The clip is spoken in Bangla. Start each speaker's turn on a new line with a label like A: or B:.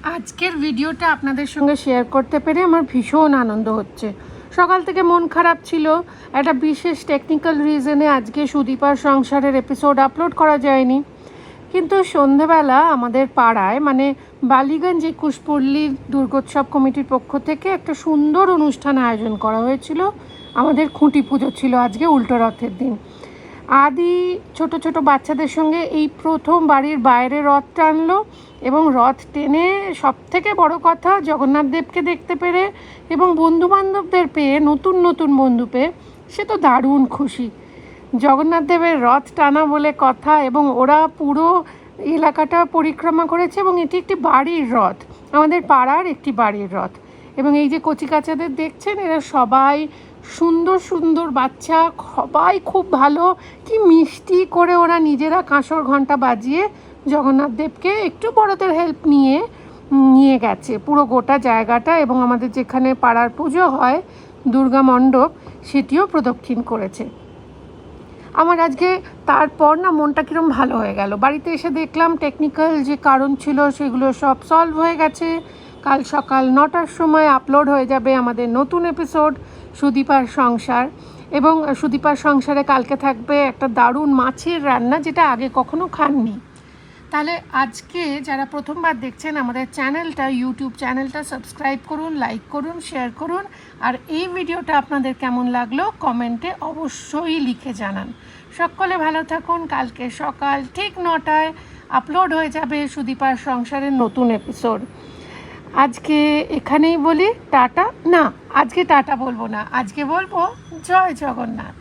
A: আজকের ভিডিওটা আপনাদের সঙ্গে শেয়ার করতে পেরে আমার ভীষণ আনন্দ হচ্ছে। সকাল থেকে মন খারাপ ছিল, একটা বিশেষ টেকনিক্যাল রিজনে আজকে সুদীপার সংসারের এপিসোড আপলোড করা যায়নি। কিন্তু সন্ধেবেলা আমাদের পাড়ায় মানে বালিগঞ্জ 21 দুর্গোৎসব কমিটির পক্ষ থেকে একটা সুন্দর অনুষ্ঠান আয়োজন করা হয়েছিল। আমাদের খুঁটি পুজো ছিল আজকে, উল্টো রথের দিন। আদি ছোট ছোট বাচ্চাদের সঙ্গে এই প্রথম বাড়ির বাইরে রথ টানলো এবং রথ টেনে সবথেকে বড় কথা জগন্নাথ দেবকে দেখতে পেরে এবং বন্ধুবান্ধবদের পেয়ে, নতুন নতুন বন্ধু পেয়ে সে তো দারুণ খুশি। জগন্নাথ দেবের রথ টানা বলে কথা, এবং ওরা পুরো এলাকাটা পরিক্রমা করেছে এবং এটি একটি বাড়ির রথ, আমাদের পাড়ার একটি বাড়ির রথ। এবং এই যে কচিকাচাদের দেখছেন, এরা সবাই সুন্দর সুন্দর বাচ্চা, সবাই খুব ভালো, কি মিষ্টি করে ওরা নিজেরা কাঁসর ঘণ্টা বাজিয়ে জগন্নাথ দেবকে একটু বড়দের হেল্প নিয়ে গেছে পুরো গোটা জায়গাটা, এবং আমাদের যেখানে পাড়ার পুজো হয় দুর্গা মণ্ডপ, সেটিও প্রদক্ষিণ করেছে। আমার আজকে তারপর না মনটা কীরকম ভালো হয়ে গেল। বাড়িতে এসে দেখলাম টেকনিক্যাল যে কারণ ছিল সেগুলো সব সলভ হয়ে গেছে। কাল সকাল 9টার সময় আপলোড হয়ে যাবে আমাদের নতুন এপিসোড সুদীপার সংসার। এবং সুদীপার সংসারে কালকে থাকবে একটা দারুণ মাছের রান্না, যেটা আগে কখনো খাননি। তাহলে আজকে যারা প্রথমবার দেখছেন আমাদের চ্যানেলটা, ইউটিউব চ্যানেলটা সাবস্ক্রাইব করুন, লাইক করুন, শেয়ার করুন। আর এই ভিডিওটা আপনাদের কেমন লাগলো কমেন্টে অবশ্যই লিখে জানান। সকলে ভালো থাকুন। কালকে সকাল ঠিক 9টায় আপলোড হয়ে যাবে সুদীপার সংসারের নতুন এপিসোড। আজকে এখানেই বলি টাটা। না, আজকে টাটা বলবো না, আজকে বলবো জয় জগন্নাথ।